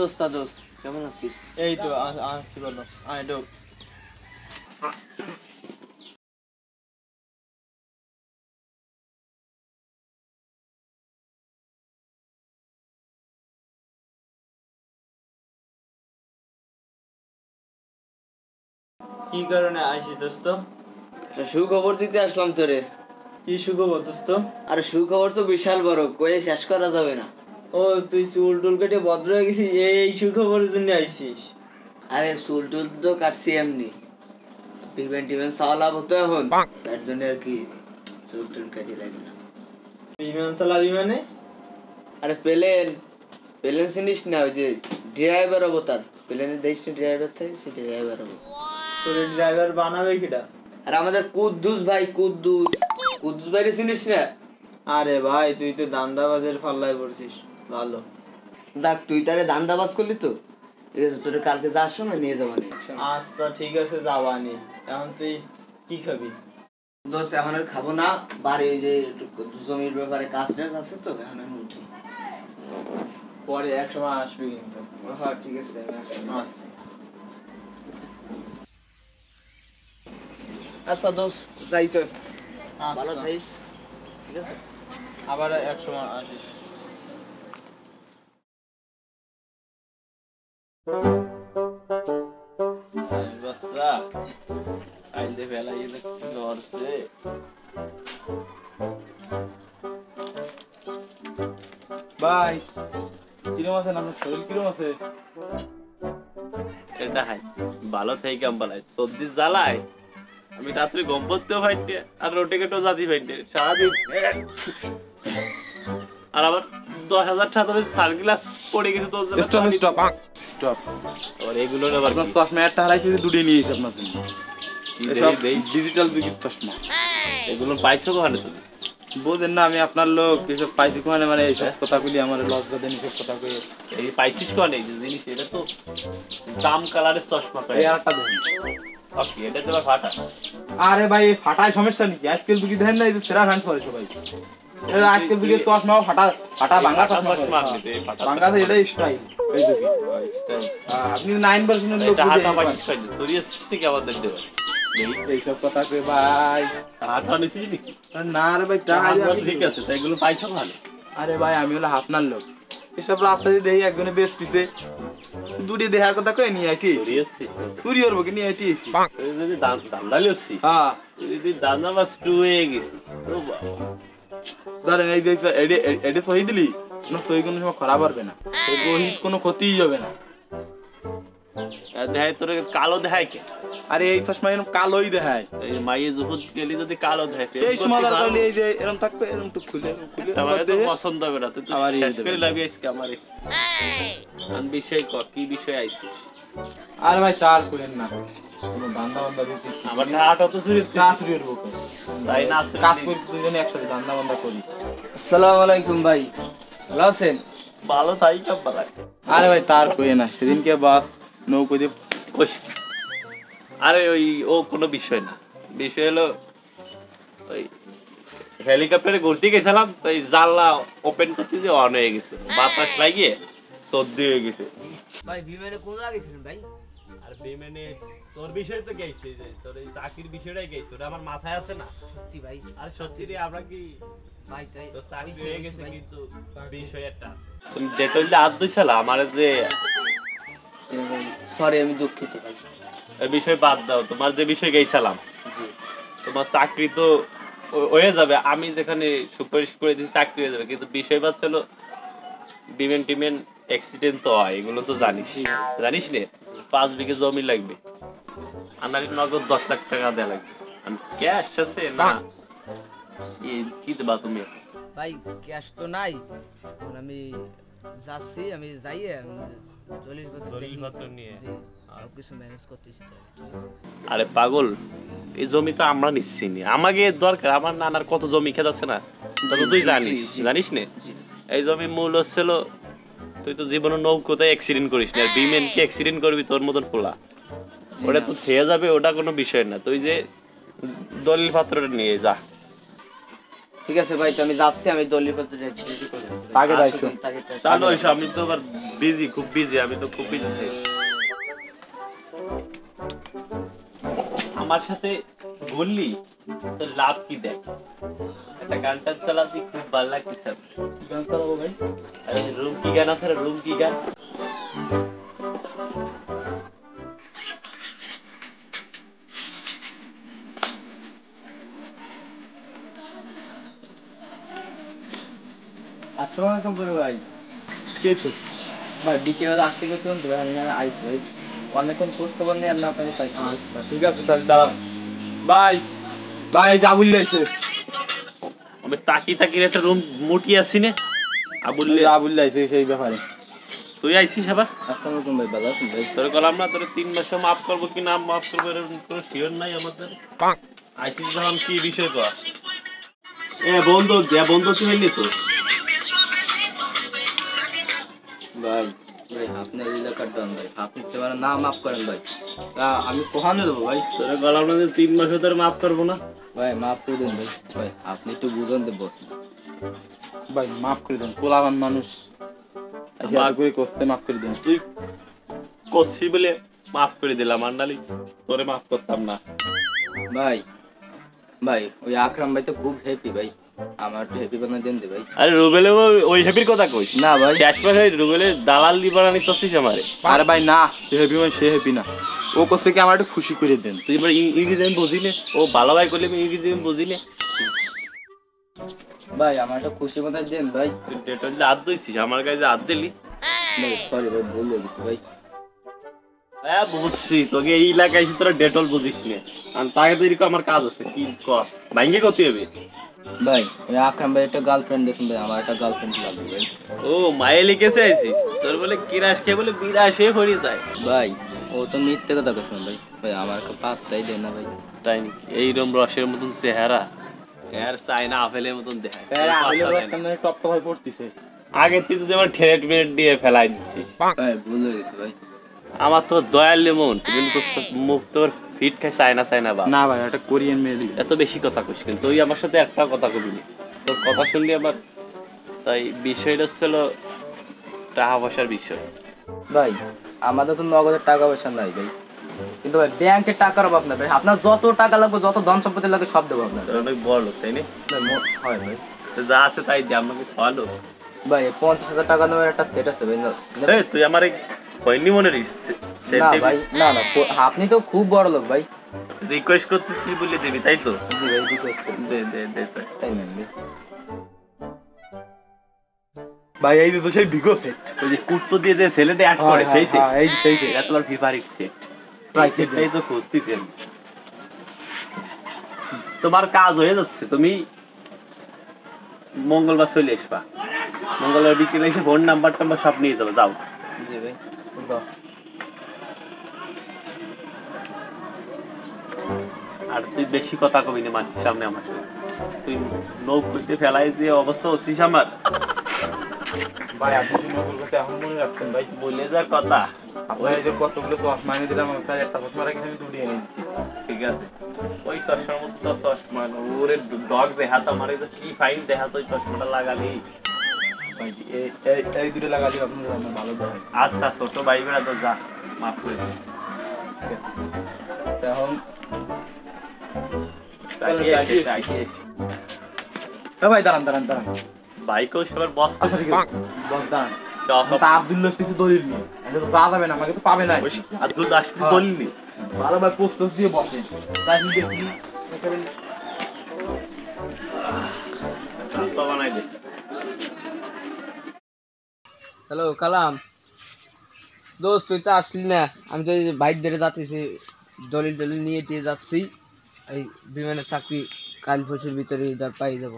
অবস্থা দোস্ত, কেমন আছিস? এই তো আসছি, বলো। আয় ঢোক। কি কারণে আসি দোস্ত? সুখবর দিতে আসলাম তোরে। কি সুখবর দোস্ত? আর সুখবর তো বিশাল বড়, কয়ে শেষ করা যাবে না। ও তুই চুল টুল কেটে ভদ্র হয়ে গেছিস, এই সুখবরের জন্য আইছিস? আরে চুল টুল তো কাটছি এমনি, টিভেন চাওয়া লাভ হতো এখন, তার জন্য আর কি চুল টুল কাটি লাগে না। বিমান চালাবি মানে? আরে প্লেন চিনিস না? ওই যে ড্রাইভার হবো, তার প্লেনের দেশ ড্রাইভার থাকে, সে ড্রাইভার হবো। তোর ড্রাইভার বানাবে কিটা? আর আমাদের কুদ্দুস ভাইরে চিনিস না? আরে ভাই তুই তো দান্দাবাজের পাল্লায় পড়ছিস। ভালো, দেখ তুই তারে দান্দাবাজ করলি তো, ঠিক আছে, তোর কালকে যাওয়ার সময় নিয়ে যাবো। আচ্ছা ঠিক আছে, যাবানি। এখন তুই কি খাবি? দোস্ত এখন আর খাবো না, বাড়ি ওই যে জমির ব্যাপারে কাজ টাজ আছে তো, এখন আমি উঠি। পরে এক সময় আসবি কিন্তু। হ্যাঁ ঠিক আছে, আমি আসবো। আচ্ছা আচ্ছা দোস্ত যাই তো, ভালো আচ্ছা। থাকিস, ঠিক আছে। আবার এক সময় আসিস। বাচ্চা আইলে ফেলাই ধরছে। ভাই কিরম আছেন? আপনার শরীর কিরম আছে? এটা হাই ভালো থেকে বলাই সর্দি জ্বালায়, আমি রাত্রে গম পড়তেও পাইনি আর রোটে কেটেও জাতি পাইনি সারাদিন। আর আবার 10,000 টাকা সানগ্লাস পড়ে গেছে তোর জন্য। স্টপ। আর এগুলো আবার আপনার চশমা একটা হারাইছে, দুটো নিয়েছে আপনার জন্য। এসব দেই ডিজিটাল যুগের চশমা। এগুলো পাইছো কোথায় তুমি? বোঝেন না আমি আপনার লোক, এসব পাইছি কোনে? মানে এইসব কথা কইলে আমার লজ্জা দেন, এইসব কথা কই। এই পাইছিস কোন এই জিনিস? এটা তো জাম কালারের চশমা পাই। এই আরেকটা দেখুন। ওকে, এটা তো ফাটা। আরে ভাই ফাটায় সমস্যা নাকি? আজকাল দুকি দেখেন না, এই যে সেরা ফ্যান পরে সবাই। আজকাল দুকি চশমাও ফাটা ভাঙা চশমা পরে। ভাঙা তো এটাই স্টাইল। এই দুকি আপনি 9% লোক এটা হাটা বুঝে পাইছিস কই? সিরিয়াস থেকে আবার দেখ দেব। এইসব কথা কই ভাই। হাটা নিছিস নাকি? না রে ভাই, ঠিক আছে, তাই এগুলো পাইছো ভালো। আরে ভাই আমি হলো আপনার লোক, এসব রাস্তা দিয়ে দেখি একজনে বেচতিছে, দুটি দেখার কথা কই নিয়ে আইছি। সিরিয়াস চুরি করবো কি নিয়ে আইছি। এই যদি দান্দালি হচ্ছি, হ্যাঁ যদি দান্দা মাছ টু হয়ে গেছি, ও বাবা। ধরেন এই যে এডে সহি দিলি, কোনো সহি কোনো সময় খারাপ হবে না, সহি কোনো ক্ষতিই হবে না। দেখায় তোর কালো দেখায় কে? আরে এই চশমা এরকম কালোই দেখায়। এই মাইয়ে জুহুদ গেলি যদি কালো দেখায়, এই সময় এই যে এরকম থাকবে, এরকম টুক খুলে আমার তো পছন্দ হবে না। তুই তো আবার শেষ করে লাভি আইছিস আমারে। আন বিষয় কর, কি বিষয় আইছিস? আরে ভাই তার কইেন না, কোনো বান্দা দিতে আমার হাট অত চুরি কাজ চুরি করবো, তাই না? কাজ করি দুজনে একসাথে বান্দা করি। আসসালামু আলাইকুম ভাই, ভালো আছেন? ভালো তাই কাম পালাই। আরে ভাই তার কইে না, সেদিনকে বাস নৌকো দিয়ে আরে ওই ও কোনো বিষয় না, বিষয় হলো ওই হেলিকপ্টারে ঘুরতে গেছিলাম, ওই জানলা ওপেন করতে যে অন হয়ে গেছে, বাতাস লাগিয়ে সর্দি হয়ে গেছে। ভাই বিমানে কোন জায়গায় ছিলেন ভাই? আর বিমানে তোর বিষয় তো গেছে, যে তোর এই চাকরির বিষয়টাই গেছে, ওটা আমার মাথায় আছে না। সত্যি ভাই? আর সত্যি রে, আমরা কি ভাই তাই তো চাকরি হয়ে গেছে, কিন্তু বিষয় একটা আছে। তুমি ডেটল দিয়ে হাত ধুইছিলা আমার, যে সরি আমি দুঃখিত ভাই। এই বিষয় বাদ দাও, তোমার যে বিষয় গেছিলাম, তোমার চাকরি তো হয়ে যাবে, আমি যেখানে সুপারিশ করে দিচ্ছি চাকরি হয়ে যাবে, কিন্তু বিষয় বাদ ছিল বিমেন টিমেন অ্যাক্সিডেন্ট তো হয়, এগুলো তো জানিস নে। 5 বিঘে জমি লাগবে, আনারি নগদ 10 লাখ টাকা দেওয়া লাগবে। ক্যাশ আছে না? কি দেবা তুমি? ভাই ক্যাশ তো নাই, এখন আমি যাচ্ছি, আমি যাইয়ে দলিলপত্র নিয়ে কিছু ম্যানেজ করতেছি। আরে পাগল, এই জমি তো আমরা নিচ্ছি নি, আমাকে দরকার। আমার নানার কত জমি খেত আছে না, তা তো তুই জানিস নে। এই জমি মূল হচ্ছিল, তুই তো জীবনে নৌকোতে অ্যাক্সিডেন্ট করিস না, আর বিমেন কি অ্যাক্সিডেন্ট করবি তোর মতন পোলা? ওটা তো থেয়ে যাবে, ওটা কোনো বিষয় না। তুই যে দলিল পত্রটা নিয়ে যা। ঠিক আছে ভাই, তো আমি যাচ্ছি, আমি দলিলপত্র রেডি করে তাকে দাইছো চালু হয়েছে, আমি তো আবার বিজি, খুব বিজি, আমি তো খুব বিজি থাকি। আমার সাথে বললি তো লাভ কি দেখ, একটা গানটা চালাতে খুব ভালো লাগতেছে। গান চালাবো ভাই। রুম কি গান আছে, রুম কি গান? আসসালামু আলাইকুম বড় ভাই। কে ছো? ভাই বিকেলে আসতে গেছিলাম তো আমি আইস ভাই, অনেকক্ষণ খোঁজ খবর নিয়ে আল্লাহ আপনাকে পাইছি। ঠিক আছে তাহলে দাঁড়ান। ভাই ভাই আবুল লাইছে। আমি তাকি একটা রুম মুটি আসি না, আবুল লাইছে সেই ব্যাপারে। তুই আইসিস আবার? আসসালামু আলাইকুম ভাই, ভালো আছেন ভাই? তোর গলাম না, তোর 3 মাসে মাফ করবো কি না মাফ করবো এরকম কোনো শিওর নাই আমাদের। আইসিস যখন কি বিষয় কর? বন্ধু বন্ধু তুই হইলি তো ভাই ভাই আপনার এলাকার দাম ভাই, আপনি তোমার না মাফ করেন ভাই, তা আমি কোহানে দেবো ভাই? তোর গলাম না 3 মাসে তোর মাফ করবো না ভাই মাফ করে দেন ভাই। ভাই আপনি একটু বুঝান দে বস। ভাই মাফ করে দেন, পোলাবান মানুষ আশা করে কষ্ট মাফ করে দেন। তুই কষি বলে মাফ করে দিলাম, আর নালি তোরে মাফ করতাম না। ভাই ভাই ওই আকরাম ভাই তো খুব হ্যাপি ভাই, আমার একটু হ্যাপি বানাই দেন দে ভাই। আরে রুবেলে ওই হ্যাপির কথা কইস না ভাই, শেষ মাসে রুবেলে দালাল দি বানানি সসিস আমারে। আরে ভাই না, সে হ্যাপি মানে সে হ্যাপি না, ও কষ্ট কি আমার একটু খুশি করে দেন। তুই এবার ইংরেজি আমি বুঝিলে, ও ভালো ভাই করলে আমি ইংরেজি আমি বুঝিলে। ভাই আমার একটা খুশি বানাই দেন ভাই। তুই ডেটল হাত দিছিস আমার কাছে হাত দিলি। ভাই সরি ভাই, ভুল হয়ে গেছে ভাই। হ্যাঁ বুঝছি, তোকে এই এলাকায় এসে তোরা ডেটল বুঝিস না, আর তাকে তো এরকম আমার কাজ আছে। কি কর ভাঙ্গে করতে হবে। ভাই ওই আকরাম ভাই একটা গার্লফ্রেন্ড দিয়েছেন ভাই, আমার একটা গার্লফ্রেন্ড লাগবে ভাই। ও মায়ে লিখেছে আইসিস, তোর বলে কিরাস খেয়ে বলে বিরাশে ভরে যায়। ভাই ও তো মিথ্যে কথা কেছেন ভাই, ভাই আমার একটা পাত্তাই দেয় না ভাই। তাই নাকি? এইরকম রসের মতন চেহারা, এর চাইনা আপেলের মতন দেখা। টপ টপ হয়ে পড়তেছে। আগে তুই তো আমার ঠেরেট মেরেট দিয়ে ফেলাই দিচ্ছিস। ভাই ভুল হয়ে গেছে ভাই। আমার তো দয়ালে মন, কিন্তু মুখ তোর ফিট খাই চাইনা বা না ভাই একটা কোরিয়ান মেয়ে দিবি। এত বেশি কথা কইস কিন্তু তুই আমার সাথে একটা কথা কবি না। তোর কথা শুনলি আমার, তাই বিষয়টা ছিল টাকা পয়সার বিষয়। ভাই আমাদের তো নগদের টাকা পয়সা নাই ভাই, কিন্তু ভাই ব্যাংকে টাকার অভাব না ভাই, আপনার যত টাকা লাগবে যত ধন সম্পত্তি লাগবে সব দেবো আপনার। তোর অনেক বড় লোক তাই না? হয় ভাই, তো যা আছে তাই দে, আমাকে ভালো। ভাই 50,000 টাকা নেওয়ার একটা সেট আছে ভাই। তুই আমার হয়নি মনে না ভাই, না না আপনি তো খুব বড় লোক ভাই, রিকোয়েস্ট করতেছিস বলে দিবি তাই তো? জি ভাই রিকোয়েস্ট করি। দে দে দে তাই। তাই নেন ভাই। ভাই এই তো সেই ভিগো সেট, ওই যে কুর্তো দিয়ে যে ছেলেটা অ্যাড করে সেই সেট। এই সেই সেট। এটা তোমার ফেভারিট সেট। প্রাইস সেটটাই তো খুঁজতেছি আমি। তোমার কাজ হয়ে যাচ্ছে, তুমি মঙ্গলবার চলে আসবা, মঙ্গলবার বিকেলে এসে ফোন নাম্বার টাম্বার সব নিয়ে যাবে। যাও। জি ভাই। আর তুই বেশি কথা কবি না মানুষের সামনে আমার সাথে। তুই নৌক করতে ফেলাই যে অবস্থা হচ্ছিস আমার। ভাই আপনি নকল করতে এখন মনে রাখছেন ভাই? বলে যা কথা। আপনার এই যে কতগুলো চশমা এনে দিলাম, তার একটা চশমা রেখে আমি দুটি এনে দিচ্ছি। ঠিক আছে, ওই চশমার মতো তো চশমা না, ওরে ডগ দেহাত আমার কি ফাইন দেহাত ওই চশমাটা লাগালি। ভাই এই দুটো লাগালে আপনার আমার ভালো দেয়। আচ্ছা ছোট ভাই বেড়া তো যা, মাফ করে দিন। এখন ভাই দাঁড়ান দাঁড়ান দাঁড়ান, বাইকেও সবার বস আচ্ছা ঠিক আছে বস দাঁড়ান। আব্দুল্লাহ আসতেছে দলিল নিয়ে, এটা তো পাওয়া যাবে না, আমাকে তো পাবে না। আব্দুল আসতেছে দলিল নি, ভালো ভাই পোস্ট দিয়ে বসে তাই নিজে কি বানাই দে। হ্যালো কালাম দোস্ত, তুই তো আসলি না, আমি তো বাইক ধরে যাচ্ছি, দলিল টলিল নিয়ে টিয়ে যাচ্ছি, এই বিমানের চাকরি কাল পরশুর ভিতরে ধর পাই যাব।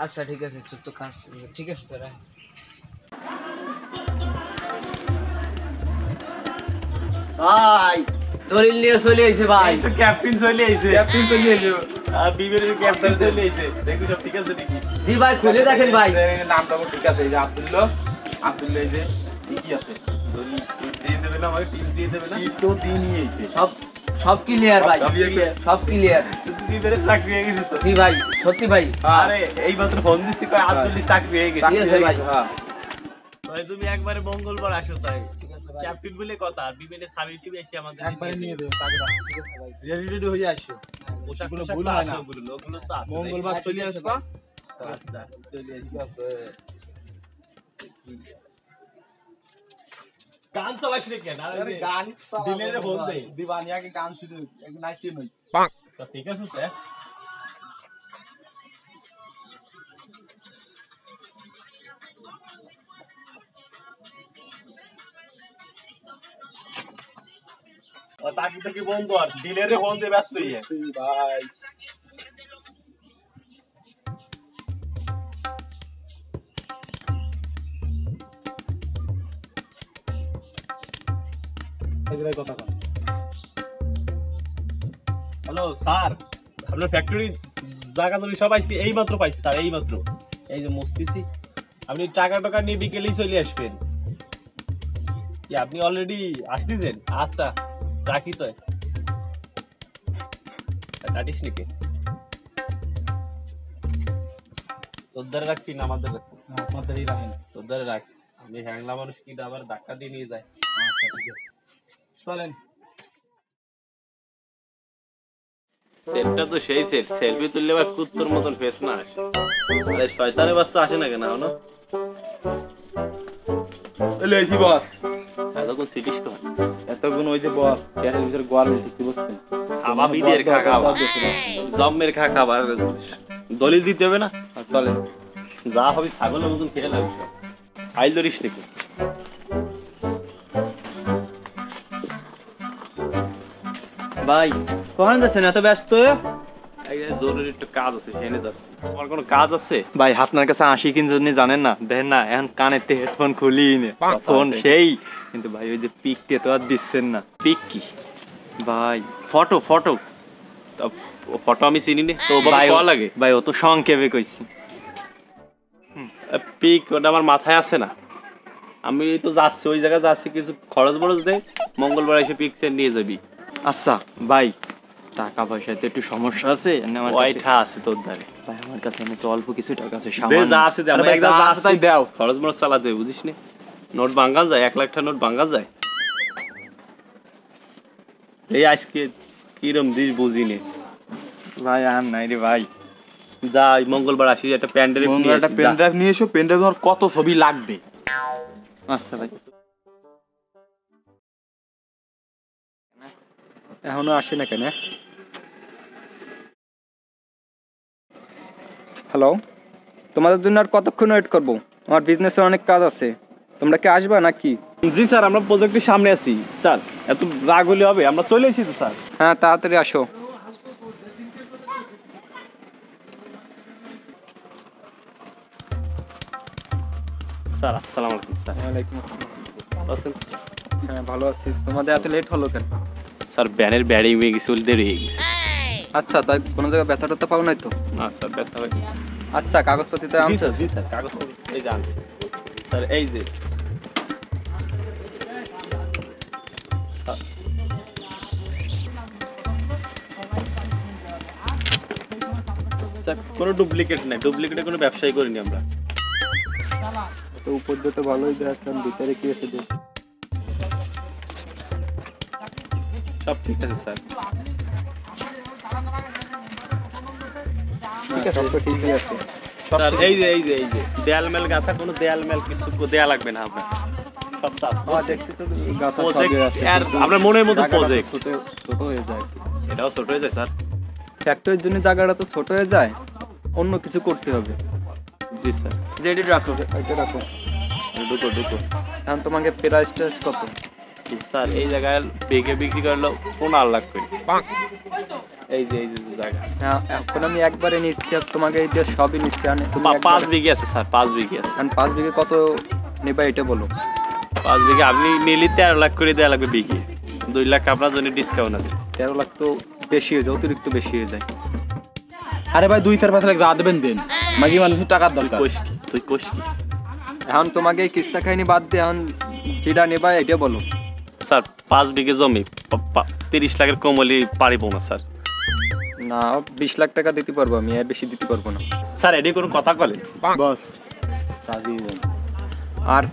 আচ্ছা ঠিক আছে, তোর তো কাজ ঠিক আছে তোরা। ভাই দলিল নিয়ে চলে আইছে ভাই। এই তো ক্যাপ্টেন চলে আইছে, ক্যাপ্টেন তো নিয়ে যাও। আর বিবেরের ক্যাপ্টেন চলে আইছে। দেখো সব ঠিক আছে নাকি? জি ভাই খুলে দেখেন ভাই। নামটা ঠিক আছে, এই যে আব্দুল্লাহ, আব্দুল্লাহ এই যে কি আছে দলিল দিয়ে দেবে না আমাকে, টিপ দিয়ে দেবে না? কি তো দিয়ে নিয়ে এসে সব সব ক্লিয়ার ভাই, সব ক্লিয়ার। বিবেরের চাকরি হয়ে গেছে তো? জি ভাই সত্যি ভাই। আরে এই মাত্র ফোন দিছি কয় আব্দুল চাকরি হয়ে গেছে। ঠিক আছে ভাই। হ্যাঁ ভাই তুমি একবারে মঙ্গলবার আসো তাই ক্যাপ্টেন বলে কথা আর বিমানে সাবির টিভি এসে আমাদের একবারে নিয়ে দেব টাকাটা ঠিক আছে ভাই রেডি হয়ে আসো পোশাকগুলো ভুল হয় না ওগুলো তো আছে মঙ্গলবার চলে আসবা আচ্ছা চলে আসবে গান চালাস রে কেন আরে গান দিনের ফোন দে দিবানি আগে গান শুনে একদম নাইসি নই ঠিক আছে স্যার তাকি তাকি বন্ধ আর দিনের ফোন দে ব্যস্ত হইয়া ভাই কথা কন হ্যালো স্যার আপনার ফ্যাক্টরি জায়গা জমি সব আজকে এই মাত্র পাইছি স্যার এই মাত্র এই যে মস্তিছি আপনি টাকা টাকা নিয়ে বিকেলেই চলে আসবেন কি আপনি অলরেডি আসতেছেন আচ্ছা রাখি তো কাটিস নাকি তোর দ্বারা রাখবি না আমাদের আপনাদেরই রাখেন তোর দ্বারা রাখ আমি হ্যাংলা মানুষ কি আবার ধাক্কা দিয়ে নিয়ে যায় আচ্ছা ঠিক আছে চলেন সেটটা তো সেই সেট সেলফি তুললে আবার কুত্তর মতন ফেস না আসে আরে শয়তানের বাচ্চা আসে না কেন এখনো চলে এসি বস এতক্ষণ সিটিস কর এতক্ষণ ওই যে বস ক্যারের ভিতরে গোয়াল হয়েছে কি বুঝছেন খাবা বিদের খা খাবা জম্মের খা খাবার দলিল দিতে হবে না চলে যা হবে ছাগলের মতন খেয়ে লাগবে সব আইল ধরিস নাকি ভাই কখন যাচ্ছেন এত ব্যস্ত জরুরি একটা কাজ আছে সেখানে যাচ্ছি আমার কোনো কাজ আছে ভাই আপনার কাছে 80 কিন জন্য জানেন না দেখেন না এখন কানেতে হেডফোন খুলি নে ফোন সেই কিন্তু ভাই ওই যে পিকটে তো আর দিচ্ছেন না পিক কি ভাই ফটো ফটো ফটো আমি চিনি নে তো ভাই ভাই লাগে ভাই ও তো সংক্ষেপে কইছি পিক ওটা আমার মাথায় আছে না আমি তো যাচ্ছি ওই জায়গায় যাচ্ছি কিছু খরচ বরচ দে মঙ্গলবার এসে পিকচার নিয়ে যাবি আচ্ছা ভাই টাকা পয়সাতে একটু সমস্যা আছে আমার ওইটা আছে তোর ধারে ভাই আমার কাছে এনে তো অল্প কিছু টাকা আছে দে সামান্য যা আছে দে আরে আমরা ভাই, এক জায়গায় যা আছে যাচ্ছি তাই দাও। খরচ বরচ চালাতে হবে বুঝিস নে নোট ভাঙা যায় 1 লাখ টাকা নোট ভাঙা যায় এই আজকে কিরম দিস বুঝি নে ভাই আর নাই রে ভাই যা মঙ্গলবার আসি একটা প্যান ড্রাইভ নিয়ে একটা আসি, পেন যা। ড্রাইভ নিয়ে এসো পেন ড্রাইভ তোমার কত ছবি লাগবে আচ্ছা ভাই এখনো আসে না কেন হ্যালো তোমাদের জন্য আর কতক্ষণ ওয়েট করবো আমার বিজনেসে অনেক কাজ আছে তোমরা কি আসবা নাকি জি স্যার আমরা প্রজেক্টের সামনে আছি স্যার এত রাগ হলে হবে আমরা চলে এসেছি তো স্যার হ্যাঁ তাড়াতাড়ি আসো স্যার আসসালামু আলাইকুম স্যার ওয়ালাইকুম আসসালাম আছেন হ্যাঁ ভালো আছিস তোমাদের এত লেট হলো কেন স্যার ব্যানের ব্যাডিং হয়ে গেছে বলে দেরি হয়ে গেছে আচ্ছা তাই কোনো জায়গায় ব্যথা ট্যাথা পাও নাই তো না স্যার ব্যথা হয় আচ্ছা কাগজপত্র তো জি আনছো স্যার জি স্যার কাগজপত্র এই যে আনছি স্যার এই যে স্যার কোনো ডুপ্লিকেট নাই ডুপ্লিকেটের কোনো ব্যবসায়ী করিনি আমরা তো উপর দিয়ে তো ভালোই দেখাচ্ছেন ভিতরে কি আছে দেখ সব ঠিক আছে স্যার ঠিক আছে সব তো ঠিকই আছে স্যার এই যে দেয়াল মেল গাথা কোনো দেয়াল মেল কিছু দেয়া লাগবে না আপনার সব তো আছে দেখছি তো গাথা প্রজেক্ট সবই আছে আর আপনার মনের মতো জায়গাটা তো প্রজেক্ট ছোট ছোট হয়ে যায় এটাও ছোট হয়ে যায় স্যার ফ্যাক্টরির জন্য জায়গাটা তো ছোট হয়ে যায় অন্য কিছু করতে হবে জি স্যার যেটি রাখো এটা রাখো ঢুকো ঢুকো এখন তোমাকে প্রাইস টেস কত স্যার এই জায়গায় বেগে বিক্রি করলো 15 লাখ করে এই যে জায়গা হ্যাঁ এখন আমি একবারে নিচ্ছি আর তোমাকে এই দিয়ে সবই নিচ্ছি আর তুমি 5 বিঘে আছে স্যার 5 বিঘে আছে 5 বিঘে কত নেবা এটা বলো 5 বিঘে আপনি নিলে 13 লাখ করে দেওয়া লাগবে বিঘে 2 লাখ আপনার জন্য ডিসকাউন্ট আছে 13 লাখ তো বেশি হয়ে যায় অতিরিক্ত বেশি হয়ে যায় আরে ভাই 2-4 লাখ যা দেবেন দেন মাগি মানুষের টাকার দরকার তুই কোশ কি এখন তোমাকে এই কিস্তা খাইনি বাদ দিয়ে এখন যেটা নেবা এটা বলো স্যার 5 বিঘে জমি 30 লাখের কম হলে পারিব না স্যার না 20 লাখ টাকা দিতে পারবো আমি আর বেশি দিতে পারবো না স্যার এডি কোনো কথা বলেন বস রাজি দেন আর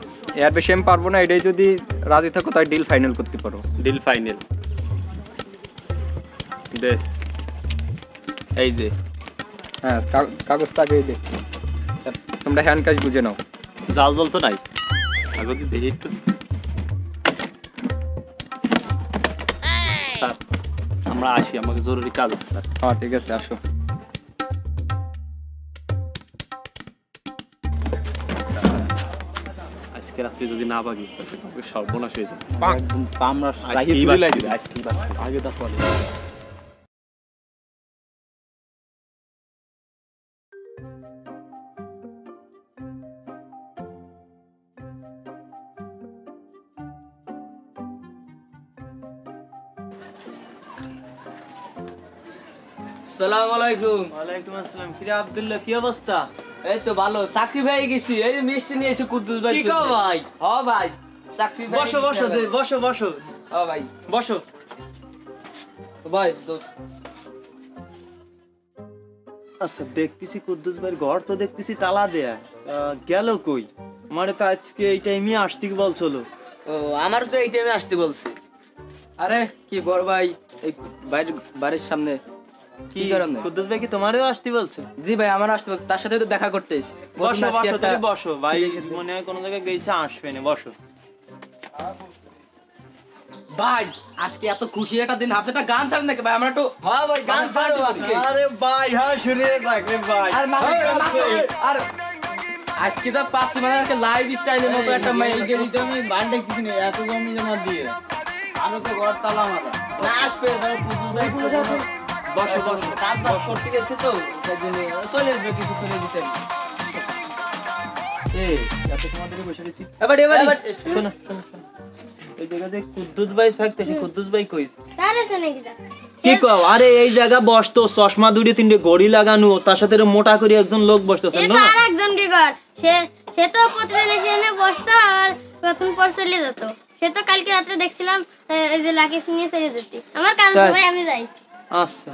এর বেশি আমি পারবো না, এটাই যদি রাজি থাকো তাই ডিল ফাইনাল করতে পারো। ডিল ফাইনাল দে, এই যে হ্যাঁ কাগজটা আগেই দেখছি, তোমরা হ্যান্ড ক্যাশ বুঝে নাও। জাল জল তো নাই, আগে কি দেখি একটু। স্যার আমরা আসি, আমাকে জরুরি কাজ আছে স্যার। হ্যাঁ ঠিক আছে, আসো। আজকে রাত্রে যদি না পাগি তাহলে সর্বনাশ হয়ে যাবে। একদম আমরা আজকেই বাদ দিবি, আজকেই বাদ দিবি। আগে দা পরে সালাম আলাইকুম। ওয়ালাইকুম আসসালাম। কি রে আব্দুল্লাহ, কি অবস্থা? এই তো ভালো, চাকরি পেয়ে গেছি। এই যে মিষ্টি নিয়েছি কুদ্দুস ভাই। কি কও ভাই? হ ভাই, চাকরি পেয়ে বসো বসো গেছি। বসো বসো হ ভাই, বসো। ভাই দোস্ত আচ্ছা, দেখতেছি কুদ্দুস ভাইয়ের ঘর তো দেখতেছি তালা দেয়া, গেল কই? আমারে তো আজকে এই টাইমে আসতে বলছিল। ও, আমার তো এই টাইমে আসতে বলছে। আরে কি বড় ভাই, এই বাড়ির সামনে কি কারণে? কুদ্দুস ভাই কি তোমারও আসতে বলছে? জি ভাই, আমার আসতে বলছে, তার সাথে তো দেখা করতে এসেছি। বসো বসো, তাহলে বসো। ভাই মনে হয় কোনো জায়গায় গেছে, আসবে না, বসো। ভাই আজকে এত খুশি একটা দিন, আপনি একটা গান ছাড়েন নাকি ভাই? আমরা একটু হ্যাঁ ভাই, গান ছাড়ো আজকে। আরে ভাই, হ্যাঁ শুনে যাক রে ভাই। আর আজকে যা পাচ্ছি মানে একটা লাইভ স্টাইলের মতো একটা মেয়ে গেলি তো আমি বান দেখতেছি না, এত জমি জমা দিয়ে আমি তো ঘর তালা মারা। না আসবে, ধরো কুদ্দুস ভাই বসো বসো, কাজ বাজ করতে গেছে তো, তাই জন্য চলে আসবে কিছু করে দিতেন। এই এত সময় ধরে বসে রয়েছি। এবারে শোনো শোনো, এই জায়গাতে কুদ্দুস ভাই থাকতে, সে কুদ্দুস ভাই কই? কি কও? আরে এই জায়গা বসতো, চশমা দুটি তিনটে ঘড়ি লাগানো, তার সাথে মোটা করে একজন লোক বসতেছে না? আরেকজন কি কর, সে তো প্রতিদিন এসে বসতো আর কতক্ষণ পর চলে যেত। সে তো কালকে রাতে দেখছিলাম এই যে লাকিস নিয়ে চলে যেতে। আমার কাজ ভাই, আমি যাই। আচ্ছা।